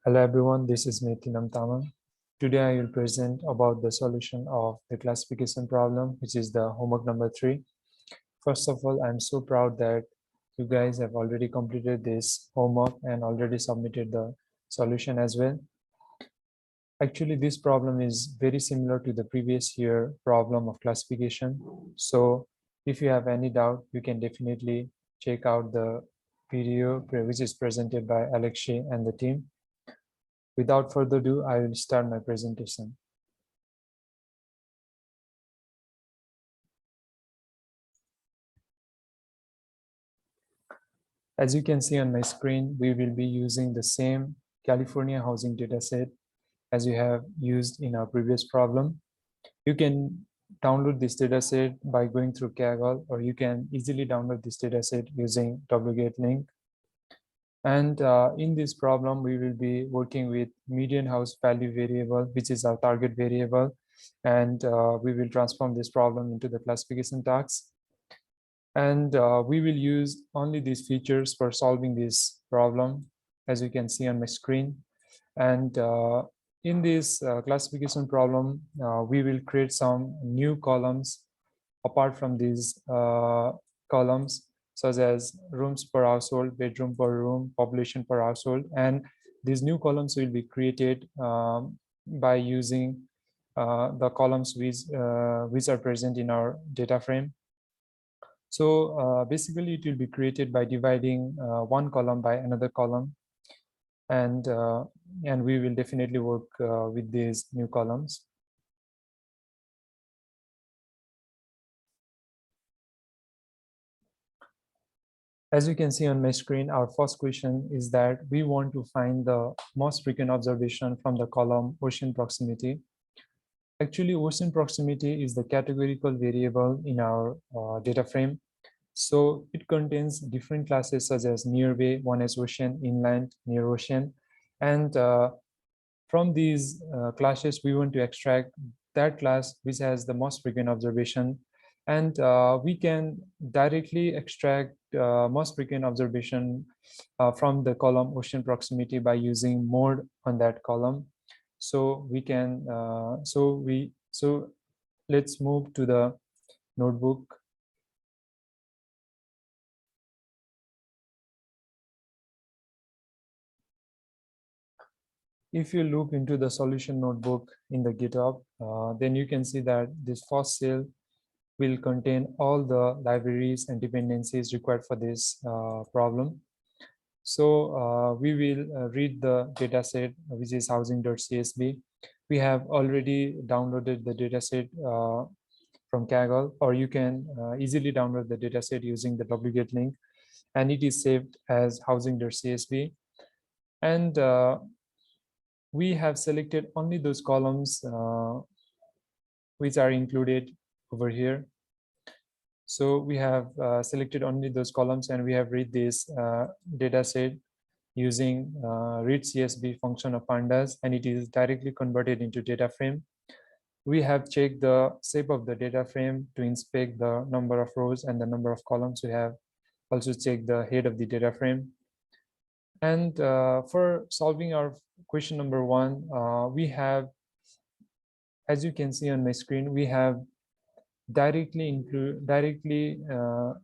Hello everyone, this is Metinam Tama. Today I will present about the solution of the classification problem, which is the homework number 3. First of all, I'm so proud that you guys have already completed this homework and already submitted the solution as well. Actually, this problem is very similar to the previous year problem of classification. So if you have any doubt, you can definitely check out the video which is presented by Alexei and the team. Without further ado, I will start my presentation. As you can see on my screen, we will be using the same California housing dataset as you have used in our previous problem. You can download this dataset by going through Kaggle, or you can easily download this dataset using wget link. And in this problem, we will be working with median house value variable, which is our target variable. And we will transform this problem into the classification task. And we will use only these features for solving this problem, as you can see on my screen. And in this classification problem, we will create some new columns apart from these columns, such as rooms per household, bedroom per room, population per household. And these new columns will be created by using the columns which are present in our data frame. So basically, it will be created by dividing one column by another column, and we will definitely work with these new columns. As you can see on my screen, our first question is that we want to find the most frequent observation from the column ocean proximity. Actually, ocean proximity is the categorical variable in our data frame. So it contains different classes such as nearby, one is ocean, inland, near ocean. And from these classes, we want to extract that class which has the most frequent observation. And we can directly extract most frequent observation from the column ocean proximity by using mode on that column. So we can, so let's move to the notebook. If you look into the solution notebook in the GitHub, then you can see that this first cell will contain all the libraries and dependencies required for this problem. So we will read the dataset, which is housing.csv. We have already downloaded the dataset from Kaggle, or you can easily download the dataset using the wget link, and it is saved as housing.csv. And we have selected only those columns which are included over here. So we have selected only those columns, and we have read this data set using read CSV function of pandas, and it is directly converted into data frame. We have checked the shape of the data frame to inspect the number of rows and the number of columns. We have also checked the head of the data frame. And for solving our question number 1, we have, as you can see on my screen, we have directly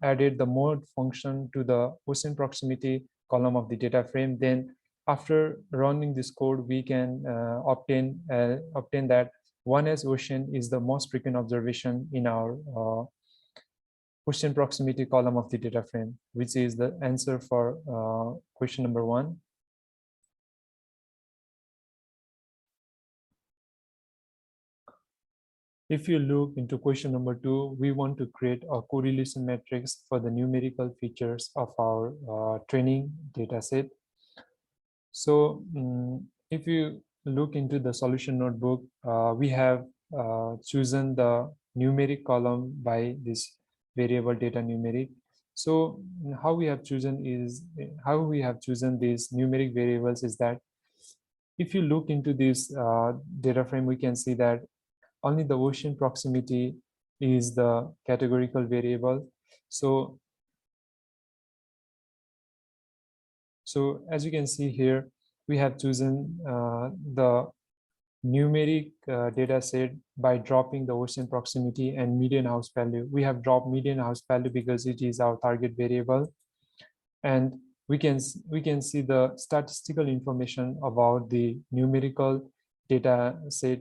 added the mode function to the ocean proximity column of the data frame. Then after running this code, we can obtain that 1S ocean is the most frequent observation in our ocean proximity column of the data frame, which is the answer for question number 1. If you look into question number 2, we want to create a correlation matrix for the numerical features of our training data set. So if you look into the solution notebook, we have chosen the numeric column by this variable data numeric. So how we have chosen these numeric variables is that if you look into this data frame, we can see that only the ocean proximity is the categorical variable. So as you can see here, we have chosen the numeric data set by dropping the ocean proximity and median house value. We have dropped median house value because it is our target variable, and we can see the statistical information about the numerical data set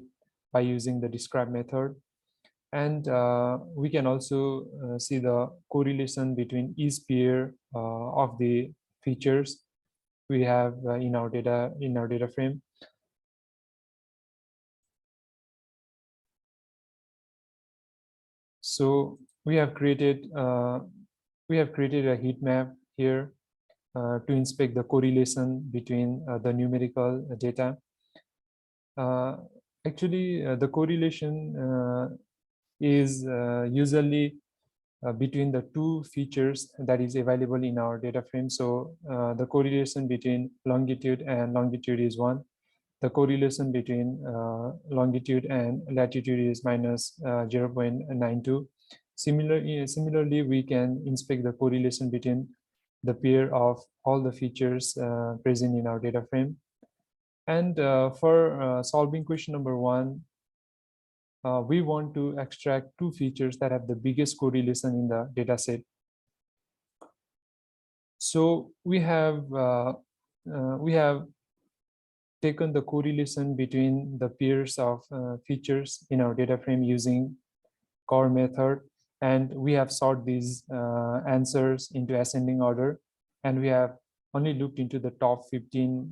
by using the describe method. And we can also see the correlation between each pair of the features we have in our data frame. So we have created a heat map here to inspect the correlation between the numerical data. Actually, the correlation is usually between the two features that is available in our data frame. So the correlation between longitude and longitude is 1. The correlation between longitude and latitude is minus 0.92. Similarly, we can inspect the correlation between the pair of all the features present in our data frame. And for solving question number 1, we want to extract two features that have the biggest correlation in the data set. So we have taken the correlation between the pairs of features in our data frame using core method, and we have sorted these answers into ascending order, and we have only looked into the top 15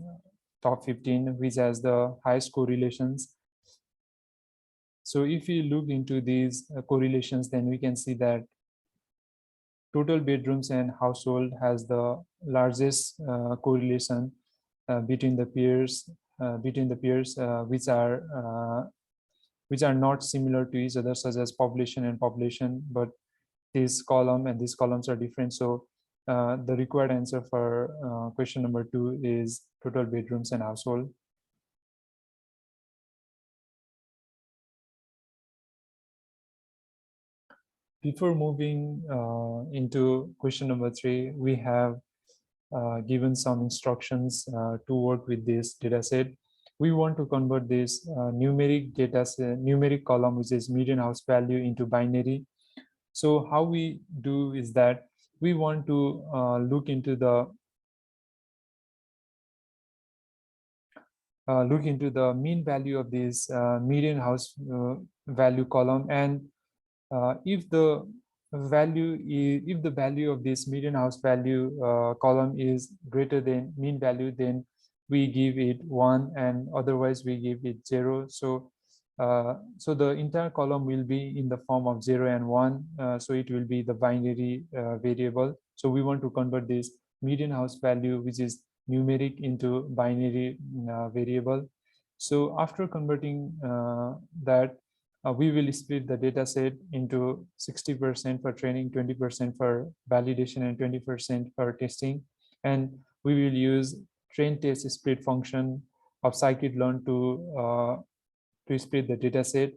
which has the highest correlations. So if we look into these correlations, then we can see that total bedrooms and household has the largest correlation between the pairs which are not similar to each other, such as population and population, but this column and these columns are different. So the required answer for question number 2 is total bedrooms and household. Before moving into question number 3, we have given some instructions to work with this data set. We want to convert this numeric column, which is median house value, into binary. So how we do is that we want to look into the mean value of this median house value column, and if the value of this median house value column is greater than mean value, then we give it 1, and otherwise we give it 0. So so the entire column will be in the form of 0 and 1, so it will be the binary variable. So we want to convert this median house value, which is numeric, into binary variable. So after converting that, we will split the data set into 60% for training, 20% for validation, and 20% for testing. And we will use train test split function of scikit-learn to split the data set.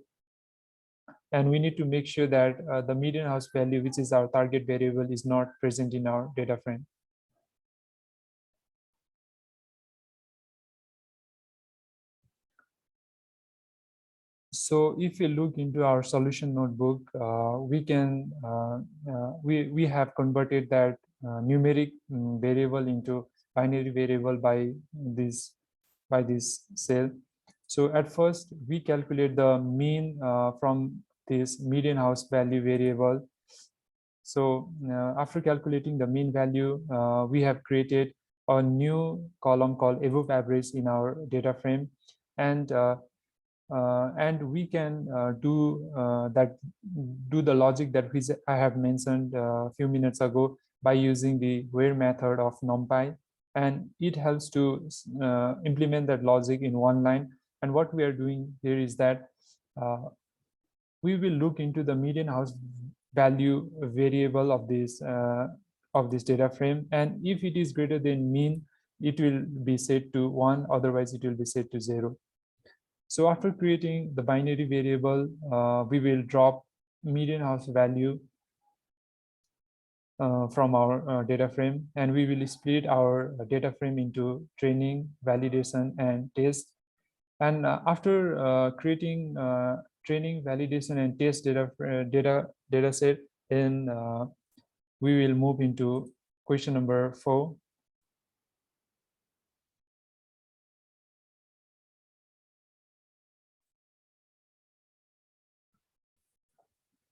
And we need to make sure that the median house value, which is our target variable, is not present in our data frame. So if you look into our solution notebook, we have converted that numeric variable into binary variable by this cell. So at first we calculate the mean from this median house value variable. So after calculating the mean value, we have created a new column called above average in our data frame, and we can do the logic that I have mentioned a few minutes ago by using the where method of NumPy, and it helps to implement that logic in one line. And what we are doing here is that we will look into the median house value variable of this data frame, and if it is greater than mean, it will be set to 1, otherwise it will be set to 0. So after creating the binary variable, we will drop median house value from our data frame, and we will split our data frame into training, validation, and test. And after creating training, validation, and test data set, then we will move into question number 4.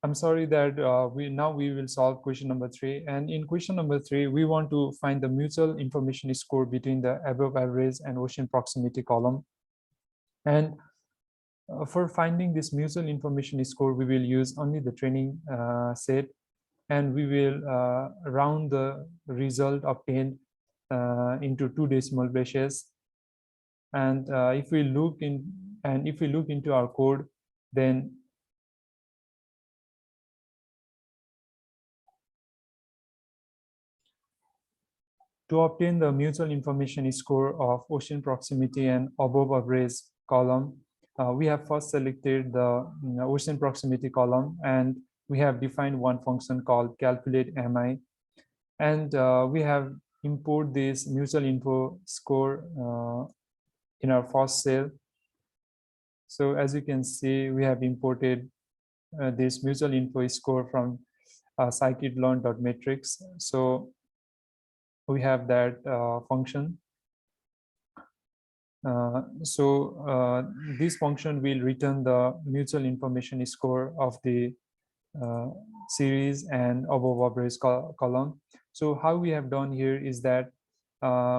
I'm sorry that we will solve question number 3. And in question number 3, we want to find the mutual information score between the above average and ocean proximity column. And for finding this mutual information score, we will use only the training set, and we will round the result obtained into 2 decimal places. And if we look into our code, then to obtain the mutual information score of ocean proximity and above average column, we have first selected the ocean proximity column, and we have defined one function called calculate mi, and we have import this mutual info score in our first cell. So as you can see, we have imported this mutual info score from scikit-learn.matrix. So we have that function. This function will return the mutual information score of the series and above average column. So how we have done here is that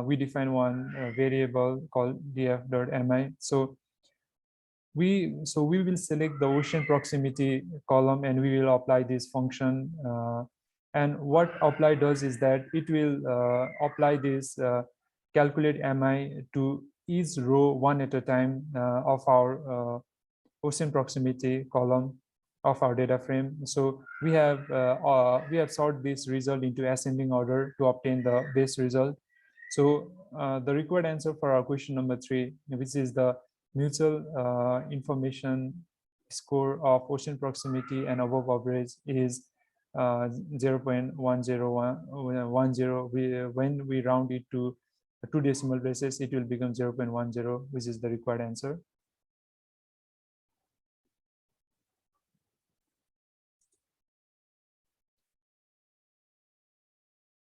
we define one variable called df.mi. So we will select the ocean proximity column, and we will apply this function. And what apply does is that it will apply this calculate mi to each row one at a time of our ocean proximity column of our data frame. So we have sorted this result into ascending order to obtain the best result. So the required answer for our question number 3, which is the mutual information score of ocean proximity and above average, is 0.10110. When we round it to 2 decimal places, it will become 0.10, which is the required answer.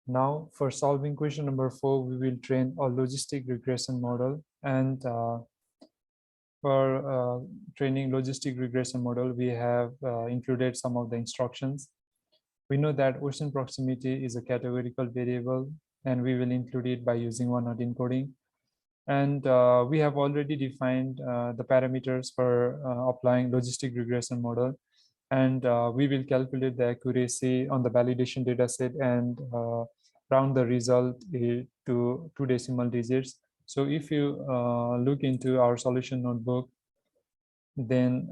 Now, for solving question number 4, we will train a logistic regression model. And for training logistic regression model, we have included some of the instructions. We know that ocean proximity is a categorical variable, and we will include it by using one-hot encoding. And we have already defined the parameters for applying logistic regression model. And we will calculate the accuracy on the validation data set and round the result to 2 decimal digits. So if you look into our solution notebook, then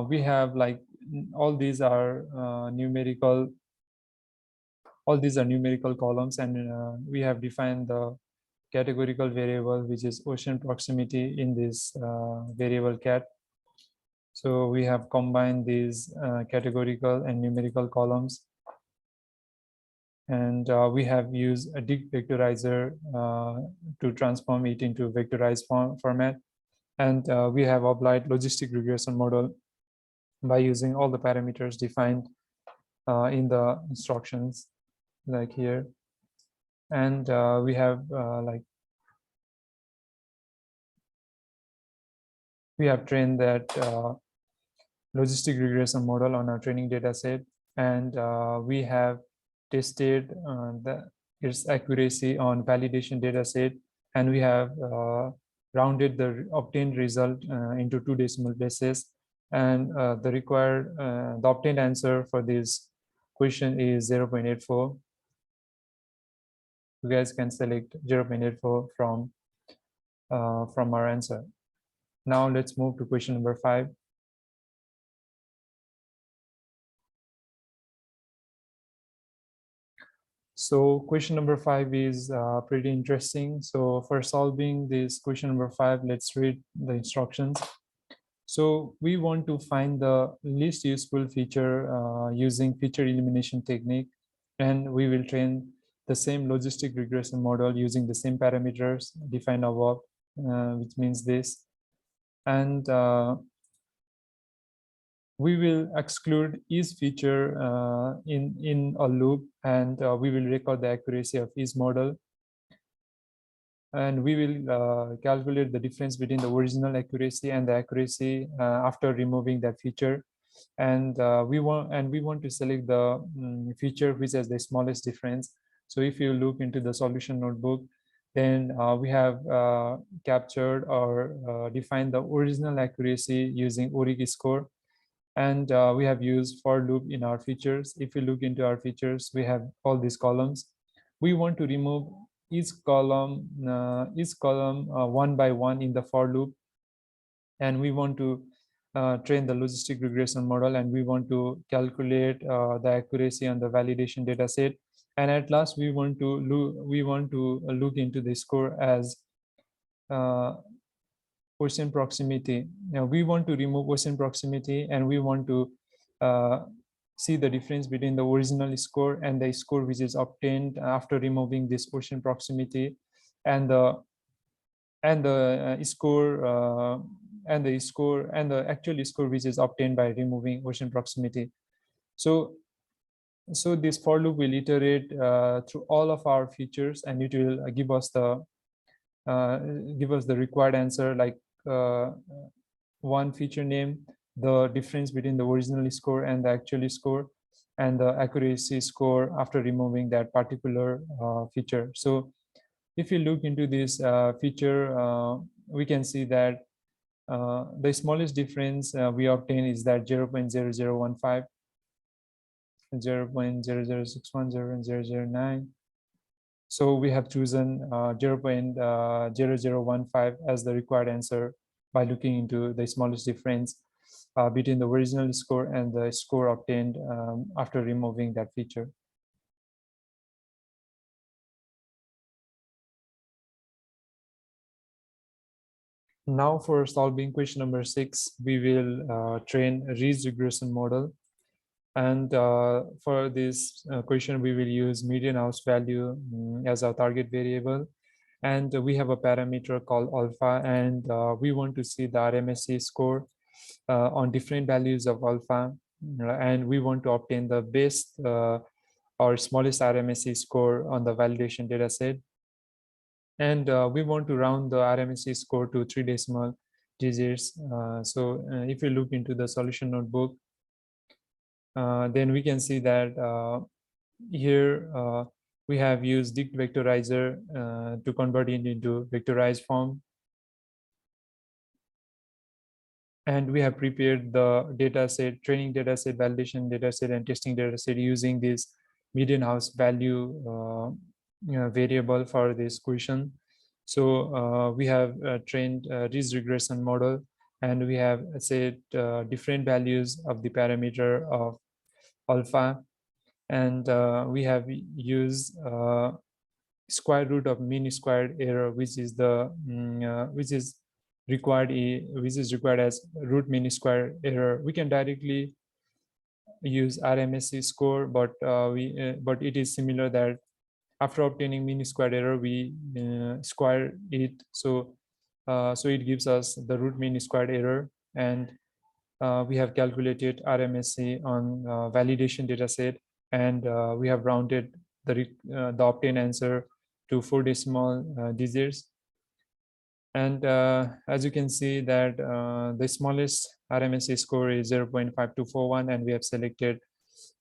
we have like all these are numerical columns, and we have defined the categorical variable, which is ocean proximity, in this variable cat. So we have combined these categorical and numerical columns, and we have used a dig vectorizer to transform it into vectorized format. And we have applied logistic regression model by using all the parameters defined in the instructions, like here. And we have trained that logistic regression model on our training data set, and we have tested its accuracy on validation data set, and we have rounded the obtained result into 2 decimal places. And the obtained answer for this question is 0.84. You guys can select 0.84 from our answer. Now let's move to question number 5. So question number 5 is pretty interesting. So for solving this question number 5, let's read the instructions. So we want to find the least useful feature using feature elimination technique, and we will train the same logistic regression model using the same parameters defined above, which means this. And we will exclude each feature in a loop, and we will record the accuracy of each model, and we will calculate the difference between the original accuracy and the accuracy after removing that feature. And we want to select the feature which has the smallest difference. So if you look into the solution notebook, then we have captured or defined the original accuracy using ORIC score, and we have used for loop in our features. If you look into our features, we have all these columns. We want to remove each column one by one in the for loop, and we want to train the logistic regression model, and we want to calculate the accuracy on the validation data set. And at last, we want to look into the score as Gaussian proximity. Now we want to remove Gaussian proximity, and we want to see the difference between the original score and the score which is obtained after removing this Gaussian proximity, and the score and the actual score which is obtained by removing Gaussian proximity. So this for loop will iterate through all of our features, and it will give us the required answer, like one feature name, the difference between the original score and the actual score, and the accuracy score after removing that particular feature. So if you look into this feature, we can see that the smallest difference we obtain is that 0.0015, 0.0061, 0.009. So we have chosen 0.0015 as the required answer by looking into the smallest difference between the original score and the score obtained after removing that feature. Now for solving question number 6, we will train a Rees regression model. And for this question, we will use median house value as our target variable. And we have a parameter called alpha, and we want to see the RMSE score on different values of alpha. And we want to obtain the best or smallest RMSE score on the validation data set. And we want to round the RMSE score to 3 decimal digits. So if you look into the solution notebook, then we can see that here we have used dict vectorizer to convert it into vectorized form. And we have prepared the data set, training data set, validation data set, and testing data set using this median house value variable for this question. So we have trained this regression model, and we have set different values of the parameter of alpha, and we have used square root of mean squared error, which is the which is required as root mean square error. We can directly use RMSE score, but but it is similar that after obtaining mean squared error, we square it. So so it gives us the root mean squared error, and we have calculated RMSE on validation data set, and we have rounded the obtained answer to 4 decimal digits. And as you can see that the smallest RMSE score is 0.5241, and we have selected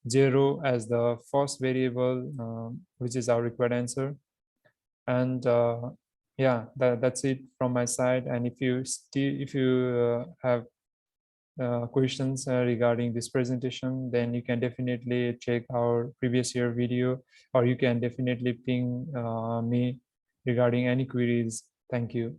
0 as the first variable, which is our required answer. And yeah, that's it from my side. And if you have questions regarding this presentation, then you can definitely check our previous year video, or you can definitely ping me regarding any queries. Thank you.